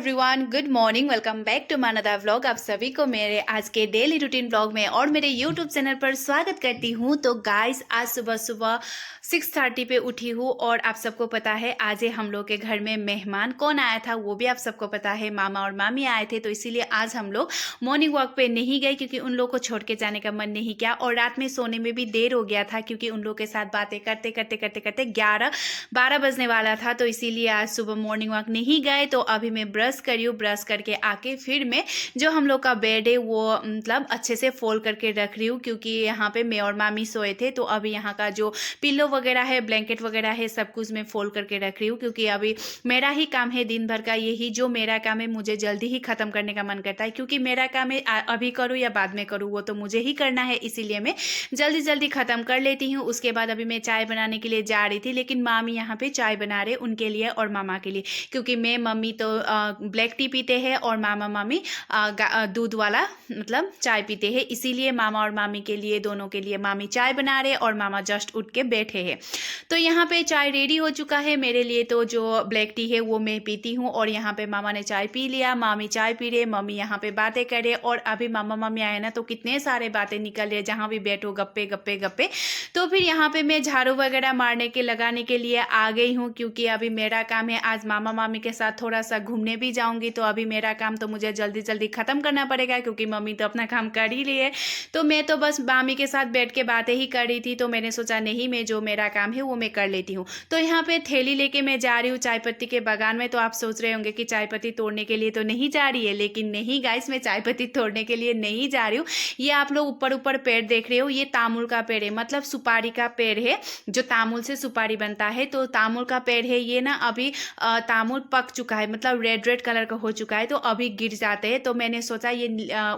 Everyone, good morning. Welcome back to Manada vlog. आप सभी को मेरे आज के डेली रूटीन व्लॉग में और मेरे यूट्यूब चैनल पर स्वागत करती हूँ। तो गाइस, आज सुबह सुबह 6:30 पे उठी हूँ और आप सबको पता है आज हम लोग के घर में मेहमान कौन आया था वो भी आप सबको पता है, मामा और मामी आए थे। तो इसीलिए आज हम लोग मॉर्निंग वॉक पे नहीं गए क्योंकि उन लोग को छोड़ के जाने का मन नहीं किया और रात में सोने में भी देर हो गया था क्योंकि उन लोग के साथ बातें करते करते करते करते 11-12 बजने वाला था। तो इसीलिए आज सुबह मॉर्निंग वॉक नहीं गए। तो अभी मैं ब्रश करी हूँ, ब्रश करके आके फिर मैं जो हम लोग का बेड है वो मतलब अच्छे से फोल्ड करके रख रही हूँ क्योंकि यहाँ पे मैं और मामी सोए थे। तो अभी यहाँ का जो पिलो वगैरह है, ब्लैंकेट वगैरह है, सब कुछ मैं फोल्ड करके रख रही हूँ क्योंकि अभी मेरा ही काम है दिन भर का। यही जो मेरा काम है मुझे जल्दी ही खत्म करने का मन करता है क्योंकि मेरा काम है अभी करूँ या बाद में करूँ वो तो मुझे ही करना है, इसीलिए मैं जल्दी जल्दी खत्म कर लेती हूँ। उसके बाद अभी मैं चाय बनाने के लिए जा रही थी लेकिन मामी यहाँ पे चाय बना रहे उनके लिए और मामा के लिए, क्योंकि मैं मम्मी तो ब्लैक टी पीते हैं और मामा मामी दूध वाला मतलब चाय पीते हैं। इसीलिए मामा और मामी के लिए, दोनों के लिए मामी चाय बना रहे और मामा जस्ट उठ के बैठे हैं। तो यहाँ पे चाय रेडी हो चुका है मेरे लिए। तो जो ब्लैक टी है वो मैं पीती हूँ और यहाँ पे मामा ने चाय पी लिया, मामी चाय पी रहे, मम्मी यहाँ पे बातें कर रहे और अभी मामा मामी आए ना तो कितने सारे बातें निकल रहे, जहाँ भी बैठो गप्पे गप्पे गप्पे। तो फिर यहाँ पे मैं झाड़ू वगैरह मारने के लगाने के लिए आ गई हूँ क्योंकि अभी मेरा काम है आज मामा मामी के साथ थोड़ा सा घूमने भी जाऊंगी। तो अभी मेरा काम तो मुझे जल्दी जल्दी खत्म करना पड़ेगा क्योंकि मम्मी तो अपना काम कर ही रही है। तो मैं तो बस मामी के साथ बैठ के बातें ही कर रही थी। तो मैंने सोचा नहीं, मैं जो मेरा काम है वो मैं कर लेती हूँ। तो यहाँ पे थैली लेके मैं जा रही हूँ चाय पत्ती के बागान में। तो आप सोच रहे होंगे कि चाय पत्ती तोड़ने के लिए तो नहीं जा रही है, लेकिन नहीं गाइस, मैं चाय पत्ती तोड़ने के लिए नहीं जा रही हूँ। ये आप लोग ऊपर ऊपर पेड़ देख रहे हो, ये तामुल का पेड़ है, मतलब सुपारी का पेड़ है, जो तामुल से सुपारी बनता है। तो तामुल का पेड़ है ये ना, अभी तामुल पक चुका है, मतलब रेड रेड कलर का हो चुका है, तो अभी गिर जाते हैं। तो मैंने सोचा ये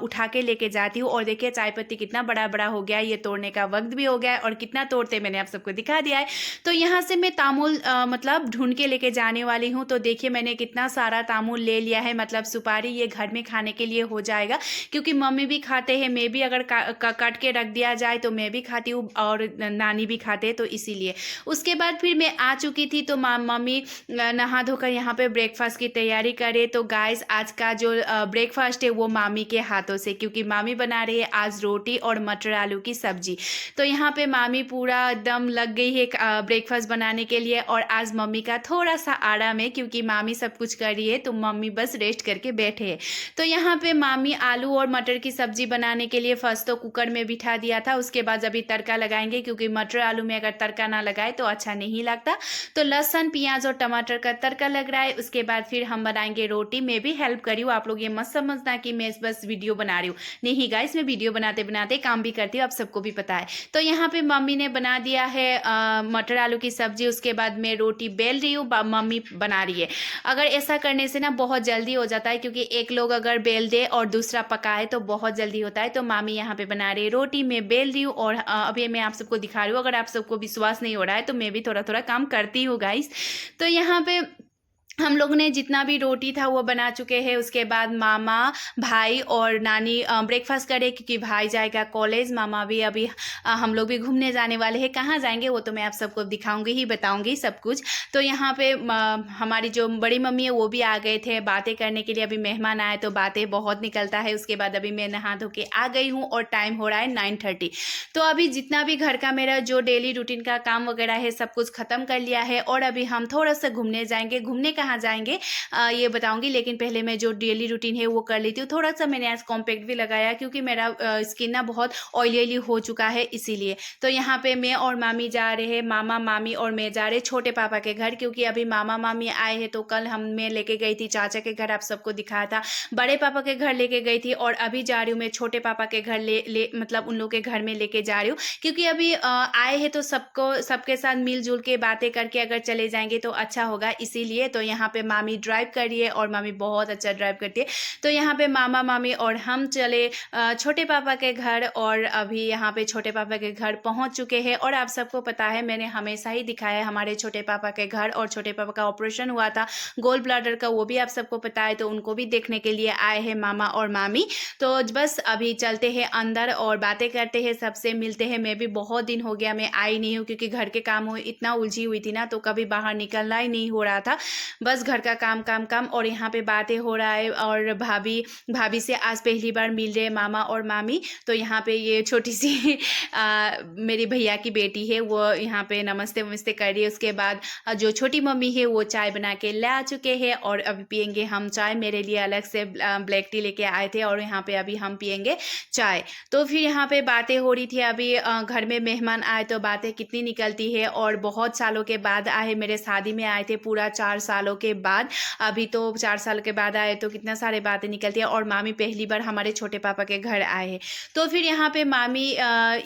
उठा के लेके जाती हूँ। और देखिए चाय पत्ती कितना बड़ा बड़ा हो गया है, ये तोड़ने का वक्त भी हो गया है और कितना तोड़ते मैंने आप सबको दिखा दिया है। तो यहाँ से मैं तामुल मतलब ढूंढ के लेके जाने वाली हूँ। तो देखिए मैंने कितना सारा तामुल ले लिया है, मतलब सुपारी, ये घर में खाने के लिए हो जाएगा क्योंकि मम्मी भी खाते हैं, मैं भी अगर काट के रख दिया जाए तो मैं भी खाती हूँ और नानी भी खाते हैं, तो इसीलिए। उसके बाद फिर मैं आ चुकी थी तो मम्मी नहा धोकर यहाँ पे ब्रेकफास्ट की तैयारी करे। तो गाइस, आज का जो ब्रेकफास्ट है वो मामी के हाथों से, क्योंकि मामी बना रही है आज रोटी और मटर आलू की सब्जी। तो यहाँ पे मामी पूरा एकदम लग गई है ब्रेकफास्ट बनाने के लिए और आज मम्मी का थोड़ा सा आराम है क्योंकि मामी सब कुछ कर रही है तो मम्मी बस रेस्ट करके बैठे हैं। तो यहाँ पे मामी आलू और मटर की सब्जी बनाने के लिए फर्स्ट तो कुकर में बिठा दिया था, उसके बाद अभी तड़का लगाएंगे क्योंकि मटर आलू में अगर तड़का ना लगाए तो अच्छा नहीं लगता। तो लहसुन प्याज और टमाटर का तड़का लग रहा है। उसके बाद फिर हम बनाएंगे रोटी। मैं भी हेल्प करी हूँ, आप लोग ये मत समझना कि मैं बस वीडियो बना रही हूँ, नहीं गाइस, मैं वीडियो बनाते बनाते काम भी करती हूँ, आप सबको भी पता है। तो यहाँ पे मम्मी ने बना दिया है मटर आलू की सब्जी। उसके बाद मैं रोटी बेल रही हूँ, मम्मी बना रही है। अगर ऐसा करने से ना बहुत जल्दी हो जाता है क्योंकि एक लोग अगर बेल दे और दूसरा पकाए तो बहुत जल्दी होता है। तो मामी यहाँ पे बना रही है रोटी, मैं बेल रही हूँ और अभी मैं आप सबको दिखा रही हूँ। अगर आप सबको विश्वास नहीं हो रहा है तो मैं भी थोड़ा थोड़ा काम करती हूँ गाइस। तो यहाँ पे हम लोग ने जितना भी रोटी था वो बना चुके हैं। उसके बाद मामा, भाई और नानी ब्रेकफास्ट करे क्योंकि भाई जाएगा कॉलेज, मामा भी अभी हम लोग भी घूमने जाने वाले हैं। कहाँ जाएंगे वो तो मैं आप सबको दिखाऊंगी ही, बताऊंगी सब कुछ। तो यहाँ पे हमारी जो बड़ी मम्मी है वो भी आ गए थे बातें करने के लिए। अभी मेहमान आए तो बातें बहुत निकलता है। उसके बाद अभी मैं नहा धो के आ गई हूँ और टाइम हो रहा है 9:30। तो अभी जितना भी घर का मेरा जो डेली रूटीन का काम वगैरह है सब कुछ खत्म कर लिया है और अभी हम थोड़ा सा घूमने जाएंगे। घूमने कहाँ जाएंगे ये बताऊंगी, लेकिन पहले मैं जो डेली रूटीन है वो कर लेती हूँ। थोड़ा सा मैंने आज कॉम्पैक्ट भी लगाया क्योंकि मेरा स्किन ना बहुत ऑयली हो चुका है, इसीलिए। तो यहाँ पे मैं और मामी जा रहे हैं, मामा मामी और मैं जा रहे छोटे पापा के घर क्योंकि अभी मामा मामी आए हैं। तो कल मैं लेके गई थी चाचा के घर, आप सबको दिखाया था, बड़े पापा के घर लेके गई थी और अभी जा रही हूँ मैं छोटे पापा के घर मतलब उन लोग के घर में लेके जा रही हूँ क्योंकि अभी आए हैं तो सबके साथ मिलजुल के बातें करके अगर चले जाएंगे तो अच्छा होगा, इसीलिए। तो यहाँ पे मामी ड्राइव कर रही है और मामी बहुत अच्छा ड्राइव करती है। तो यहाँ पे मामा मामी और हम चले छोटे पापा के घर और अभी यहाँ पे छोटे पापा के घर पहुँच चुके हैं। और आप सबको पता है मैंने हमेशा ही दिखाया है हमारे छोटे पापा के घर, और छोटे पापा का ऑपरेशन हुआ था गोल ब्लैडर का, वो भी आप सबको पता है। तो उनको भी देखने के लिए आए हैं मामा और मामी। तो बस अभी चलते हैं अंदर और बातें करते हैं, सबसे मिलते हैं। मैं भी बहुत दिन हो गया मैं आई नहीं हूँ क्योंकि घर के काम इतना उलझी हुई थी ना तो कभी बाहर निकलना ही नहीं हो रहा था। बस घर का काम काम काम, और यहाँ पे बातें हो रहा है। और भाभी भाभी से आज पहली बार मिल रहे हैं मामा और मामी। तो यहाँ पे ये छोटी सी मेरी भैया की बेटी है, वो यहाँ पे नमस्ते वमस्ते कर रही है। उसके बाद जो छोटी मम्मी है वो चाय बना के ले आ चुके हैं, और अभी पियेंगे हम चाय। मेरे लिए अलग से ब्लैक टी लेके आए थे, और यहाँ पे अभी हम पियेंगे चाय। तो फिर यहाँ पे बातें हो रही थी। अभी घर में मेहमान आए तो बातें कितनी निकलती है, और बहुत सालों के बाद आए, मेरे शादी में आए थे पूरा 4 सालों के बाद। अभी तो 4 साल के बाद आए तो कितना सारे बातें निकलती है। और मामी पहली बार हमारे छोटे पापा के घर आए हैं। तो फिर यहाँ पे मामी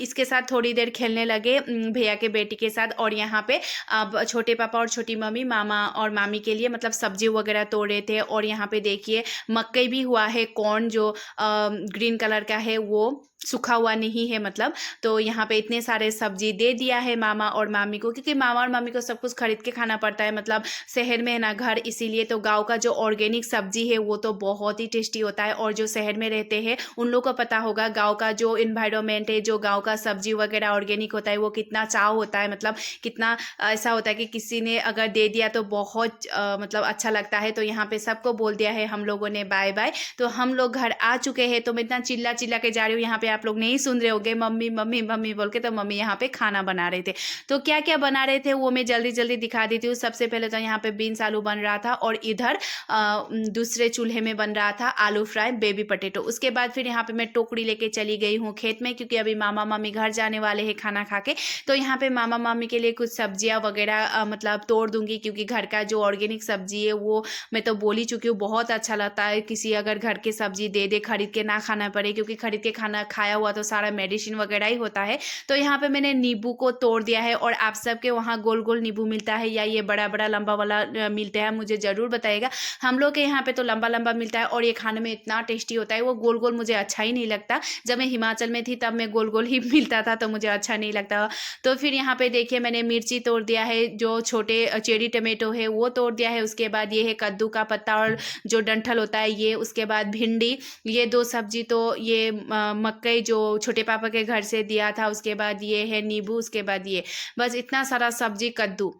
इसके साथ थोड़ी देर खेलने लगे, भैया के बेटी के साथ। और यहाँ पे अब छोटे पापा और छोटी मम्मी मामा और मामी के लिए मतलब सब्जी वगैरह तोड़ रहे थे। और यहाँ पे देखिए मकई भी हुआ है, कॉर्न जो ग्रीन कलर का है वो सूखा हुआ नहीं है मतलब। तो यहाँ पे इतने सारे सब्जी दे दिया है मामा और मामी को, क्योंकि मामा और मामी को सब कुछ खरीद के खाना पड़ता है, मतलब शहर में है ना घर, इसीलिए। तो गांव का जो ऑर्गेनिक सब्जी है वो तो बहुत ही टेस्टी होता है। और जो शहर में रहते हैं उन लोगों को पता होगा गांव का जो इन्वायरमेंट है, जो गांव का सब्जी वगैरह ऑर्गेनिक होता है वो कितना चाव होता है, मतलब कितना ऐसा होता है कि किसी ने अगर दे दिया तो बहुत मतलब अच्छा लगता है। तो यहाँ पे सबको बोल दिया है हम लोगों ने बाय बाय। तो हम लोग घर आ चुके हैं। तो मैं इतना चिल्ला चिल्ला के जा रही हूँ, यहाँ पे आप लोग नहीं सुन रहे होगे मम्मी मम्मी मम्मी बोल के। तो मम्मी यहाँ पे खाना बना रहे थे। तो क्या क्या बना रहे थे वो मैं जल्दी जल्दी दिखा देती हूँ। सबसे पहले तो यहाँ पे बीन्स आलू बन रहा था, और इधर दूसरे चूल्हे में बन रहा था आलू फ्राई बेबी पटेटो। उसके बाद फिर यहाँ पे मैं टोकरी लेके चली गई हूँ खेत में, क्योंकि अभी मामा मामी घर जाने वाले हैं खाना खा के। तो यहाँ पे मामा मामी के लिए कुछ सब्जियाँ वगैरह मतलब तोड़ दूंगी, क्योंकि घर का जो ऑर्गेनिक सब्जी है वो मैं तो बोल ही चुकी हूँ बहुत अच्छा लगता है। किसी अगर घर की सब्जी दे दे, खरीद के ना खाना पड़े, क्योंकि खरीद के खाना खाया हुआ तो सारा मेडिसिन वगैरह ही होता है। तो यहाँ पे मैंने नींबू को तोड़ दिया है। और आप सबके वहाँ गोल गोल नींबू मिलता है या ये बड़ा बड़ा लंबा वाला मिलता है, मुझे ज़रूर बताइएगा। हम लोग के यहाँ पे तो लंबा लंबा मिलता है, और ये खाने में इतना टेस्टी होता है। वो गोल गोल मुझे अच्छा ही नहीं लगता। जब मैं हिमाचल में थी तब मैं गोल गोल ही मिलता था, तो मुझे अच्छा नहीं लगता। तो फिर यहाँ पे देखिए मैंने मिर्ची तोड़ दिया है, जो छोटे चेरी टमेटो है वो तोड़ दिया है। उसके बाद ये है कद्दू का पत्ता और जो डंठल होता है ये। उसके बाद भिंडी, ये 2 सब्जी। तो ये मकई जो छोटे पापा के घर से दिया था। उसके बाद ये है नींबू। उसके बाद ये बस इतना सारा सब्जी, कद्दू,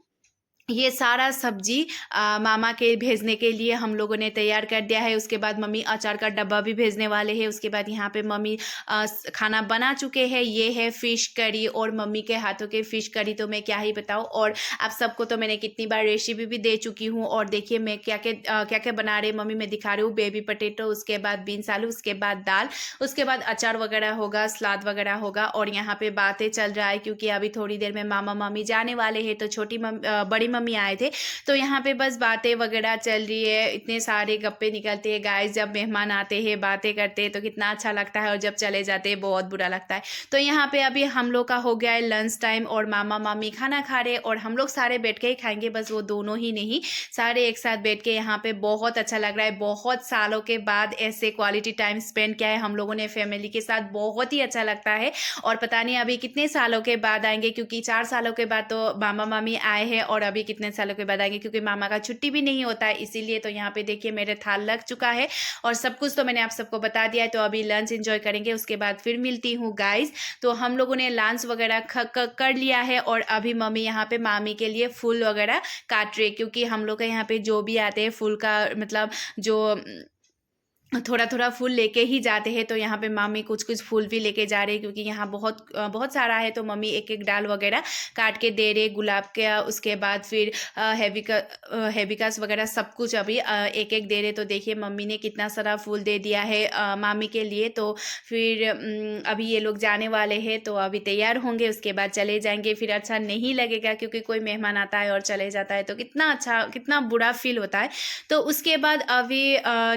ये सारा सब्जी मामा के भेजने के लिए हम लोगों ने तैयार कर दिया है। उसके बाद मम्मी अचार का डब्बा भी भेजने वाले हैं। उसके बाद यहाँ पे मम्मी खाना बना चुके हैं। ये है फिश करी, और मम्मी के हाथों के फिश करी तो मैं क्या ही बताऊँ। और आप सबको तो मैंने कितनी बार रेसिपी भी दे चुकी हूँ। और देखिए मैं क्या क्या बना रही मम्मी, मैं दिखा रही हूँ। बेबी पटेटो, उसके बाद बीन्स आलू, उसके बाद दाल, उसके बाद अचार वगैरह होगा, सलाद वगैरह होगा। और यहाँ पे बातें चल रहा है, क्योंकि अभी थोड़ी देर में मामा मामी जाने वाले हैं। तो बड़ी मम्मी आए थे। तो यहाँ पे बस बातें वगैरह चल रही है। इतने सारे गप्पे निकलते हैं गाइस। जब मेहमान आते हैं बातें करते हैं तो कितना अच्छा लगता है, और जब चले जाते हैं बहुत बुरा लगता है। तो यहाँ पे अभी हम लोग का हो गया है लंच टाइम, और मामा मामी खाना खा रहे हैं। और हम लोग सारे बैठ के ही खाएंगे, बस वो दोनों ही नहीं, सारे एक साथ बैठ के। यहाँ पे बहुत अच्छा लग रहा है। बहुत सालों के बाद ऐसे क्वालिटी टाइम स्पेंड किया है हम लोगों ने फैमिली के साथ, बहुत ही अच्छा लगता है। और पता नहीं अभी कितने सालों के बाद आएंगे, क्योंकि 4 सालों के बाद तो मामा मामी आए हैं, और अभी कितने सालों के बाद आएंगे, क्योंकि मामा का छुट्टी भी नहीं होता है इसीलिए। तो यहाँ पे देखिए मेरे थाल लग चुका है, और सब कुछ तो मैंने आप सबको बता दिया है। तो अभी लंच एंजॉय करेंगे, उसके बाद फिर मिलती हूँ गाइस। तो हम लोगों ने लंच वगैरह कर लिया है, और अभी मम्मी यहाँ पे मामी के लिए फूल वगैरह काट रही है, क्योंकि हम लोग के यहाँ पे जो भी आते हैं फूल का मतलब जो थोड़ा थोड़ा फूल लेके ही जाते हैं। तो यहाँ पे मामी कुछ कुछ फूल भी लेके जा रहे हैं, क्योंकि यहाँ बहुत सारा है। तो मम्मी एक एक डाल वगैरह काट के दे रहे गुलाब के। उसके बाद फिर हेबिकस वगैरह सब कुछ अभी एक एक दे रहे। तो देखिए मम्मी ने कितना सारा फूल दे दिया है मामी के लिए। तो फिर अभी ये लोग जाने वाले हैं, तो अभी तैयार होंगे, उसके बाद चले जाएंगे। फिर अच्छा नहीं लगेगा, क्योंकि कोई मेहमान आता है और चले जाता है तो कितना अच्छा, कितना बुरा फील होता है। तो उसके बाद अभी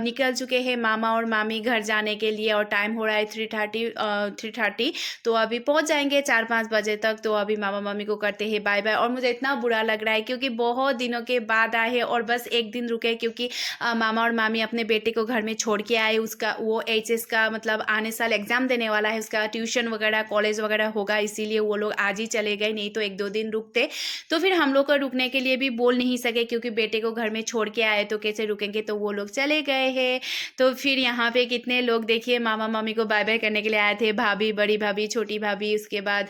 निकल चुके हैं मामा और मामी घर जाने के लिए, और टाइम हो रहा है 3:30। तो अभी पहुंच जाएंगे 4-5 बजे तक। तो अभी मामा मामी को करते हैं बाय बाय। और मुझे इतना बुरा लग रहा है, क्योंकि बहुत दिनों के बाद आए हैं, और बस एक दिन रुके, क्योंकि मामा और मामी अपने बेटे को घर में छोड़ के आए। उसका वो HS का मतलब आने साल एग्जाम देने वाला है, उसका ट्यूशन वगैरह कॉलेज वगैरह होगा, इसीलिए वो लोग आज ही चले गए, नहीं तो 1-2 दिन रुकते। तो फिर हम लोग को रुकने के लिए भी बोल नहीं सके, क्योंकि बेटे को घर में छोड़ के आए तो कैसे रुकेंगे। तो वो लोग चले गए हैं। तो तो फिर यहाँ पे कितने लोग देखिए मामा मामी को बाय बाय करने के लिए आए थे, भाभी, बड़ी भाभी, छोटी भाभी, उसके बाद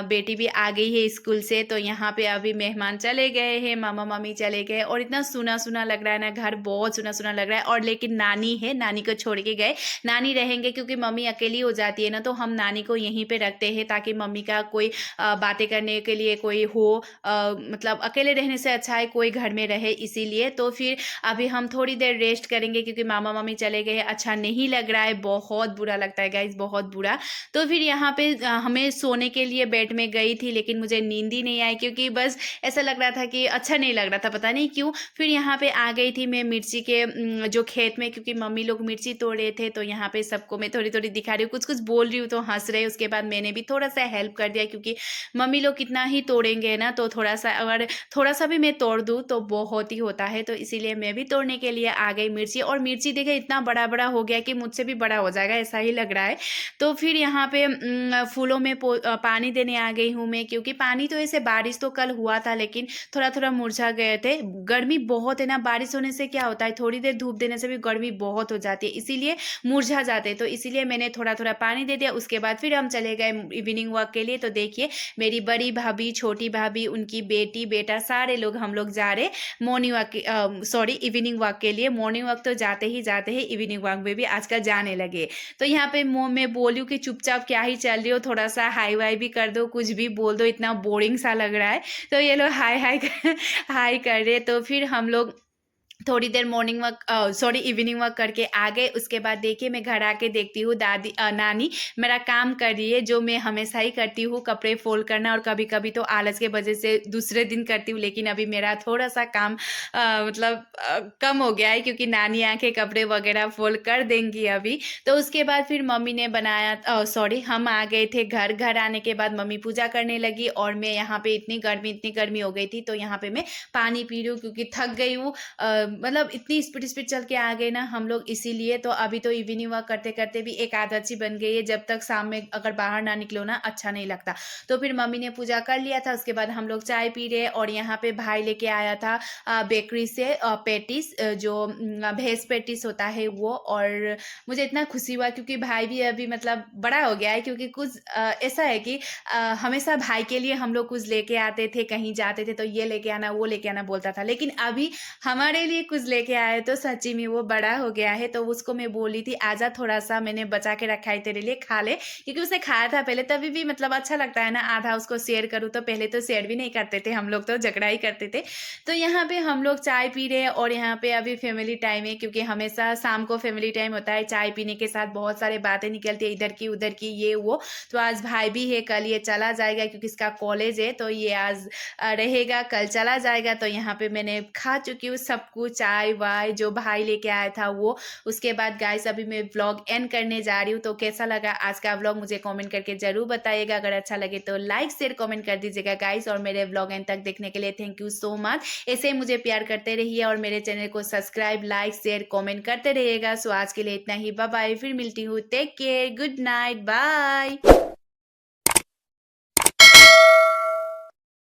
बेटी भी आ गई है स्कूल से। तो यहाँ पे अभी मेहमान चले गए हैं, मामा मामी चले गए और इतना सुना सुना लग रहा है ना, घर बहुत सुना सुना लग रहा है। और लेकिन नानी है, नानी को छोड़ के गए, नानी रहेंगे क्योंकि मम्मी अकेली हो जाती है ना, तो हम नानी को यहीं पे रखते हैं ताकि मम्मी का कोई बातें करने के लिए कोई हो, मतलब अकेले रहने से अच्छा है कोई घर में रहे, इसीलिए। तो फिर अभी हम थोड़ी देर रेस्ट करेंगे क्योंकि मामा मामी चले गए हैं, अच्छा नहीं लग रहा है, बहुत बुरा लगता है गाइस, बहुत बुरा। तो फिर यहाँ पे हमें सोने के लिए बेड में गई थी, लेकिन मुझे नींद ही नहीं आई क्योंकि बस ऐसा लग रहा था कि अच्छा नहीं लग रहा था, पता नहीं क्यों। फिर यहाँ पे आ गई थी मैं मिर्ची के जो खेत में, क्योंकि मम्मी लोग मिर्ची तोड़ रहे थे। तो यहाँ पे सबको मैं थोड़ी थोड़ी दिखा रही हूँ, कुछ कुछ बोल रही हूँ तो हंस रहे। उसके बाद मैंने भी थोड़ा सा हेल्प कर दिया क्योंकि मम्मी लोग कितना ही तोड़ेंगे ना, तो थोड़ा सा अगर थोड़ा सा भी मैं तोड़ दूँ तो बहुत ही होता है। तो इसीलिए मैं भी तोड़ने के लिए आ गई मिर्ची। और मिर्ची देखे इतना बड़ा बड़ा हो गया कि मुझसे भी बड़ा हो जाएगा ऐसा ही लग रहा है। तो फिर यहाँ पे फूलों में पानी देने आ गई हूँ मैं, क्योंकि पानी तो ऐसे बारिश तो कल हुआ था लेकिन थोड़ा थोड़ा मुरझा गए थे। गर्मी बहुत है ना, बारिश होने से क्या होता है, थोड़ी देर धूप देने से भी गर्मी बहुत हो जाती है, इसीलिए मुरझा जाते हैं। तो इसीलिए मैंने थोड़ा थोड़ा पानी दे दिया। उसके बाद फिर हम चले गए इवनिंग वॉक के लिए। तो देखिए मेरी बड़ी भाभी, छोटी भाभी, उनकी बेटी, बेटा, सारे लोग हम लोग जा रहे morning walk, sorry evening walk के लिए। मॉर्निंग वॉक तो जाते हैं, इवनिंग वॉक में भी आजकल जाने लगे। तो यहाँ पे मैं बोलूँ कि चुपचाप क्या ही चल रही हो, थोड़ा सा हाई वाई भी कर दो, कुछ भी बोल दो, इतना बोरिंग सा लग रहा है। तो ये लोग हाई हाई हाई कर रहे। तो फिर हम लोग थोड़ी देर morning walk, sorry evening walk करके आ गए। उसके बाद देखिए मैं घर आके देखती हूँ दादी नानी मेरा काम कर रही है, जो मैं हमेशा ही करती हूँ, कपड़े फोल्ड करना। और कभी कभी तो आलस के वजह से दूसरे दिन करती हूँ, लेकिन अभी मेरा थोड़ा सा काम मतलब कम हो गया है क्योंकि नानी आके कपड़े वगैरह फोल्ड कर देंगी अभी। तो उसके बाद फिर मम्मी ने बनाया, सॉरी हम आ गए थे घर। घर आने के बाद मम्मी पूजा करने लगी और मैं यहाँ पे इतनी गर्मी हो गई थी, तो यहाँ पे मैं पानी पी रही हूँ क्योंकि थक गई हूँ। मतलब इतनी स्पीड चल के आ गए ना हम लोग, इसीलिए। तो अभी तो इवनिंग वॉक करते करते भी एक आदत सी बन गई है, जब तक शाम में अगर बाहर ना निकलो ना अच्छा नहीं लगता। तो फिर मम्मी ने पूजा कर लिया था, उसके बाद हम लोग चाय पी रहे। और यहाँ पे भाई लेके आया था बेकरी से पेटिस, जो भेज पेटिस होता है वो। और मुझे इतना खुशी हुआ क्योंकि भाई भी अभी मतलब बड़ा हो गया है, क्योंकि कुछ ऐसा है कि हमेशा भाई के लिए हम लोग कुछ लेके आते थे, कहीं जाते थे तो ये लेके आना वो लेके आना बोलता था, लेकिन अभी हमारे लिए कुछ लेके आए तो सच्ची में वो बड़ा हो गया है। तो उसको मैं बोली थी आजा थोड़ा सा मैंने बचा के रखा है तेरे लिए, खा ले, क्योंकि उसने खाया था पहले, तभी भी मतलब अच्छा लगता है ना आधा उसको शेयर करूँ। तो पहले तो शेयर भी नहीं करते थे हम लोग, तो झगड़ा ही करते थे। तो यहाँ पे हम लोग चाय पी रहे हैं और यहाँ पे अभी फैमिली टाइम है, क्योंकि हमेशा शाम को फैमिली टाइम होता है। चाय पीने के साथ बहुत सारे बातें निकलती है, इधर की उधर की, ये वो। तो आज भाई भी है, कल ये चला जाएगा क्योंकि इसका कॉलेज है, तो ये आज रहेगा, कल चला जाएगा। तो यहाँ पे मैंने खा चुकी हूँ सब कुछ, चाय वाय जो भाई लेके आया था वो। उसके बाद गाइस अभी मैं व्लॉग एंड करने जा रही हूँ। तो कैसा लगा आज का व्लॉग मुझे कमेंट करके जरूर बताइएगा। अगर अच्छा लगे तो लाइक शेयर कमेंट कर दीजिएगा गाइस। और मेरे व्लॉग एंड तक देखने के लिए थैंक यू सो मच। ऐसे ही मुझे प्यार करते रहिए और मेरे चैनल को सब्सक्राइब, लाइक, शेयर, कमेंट करते रहिएगा। सो आज के लिए इतना ही, बाय बाय, फिर मिलती हूँ, take care, good night, bye.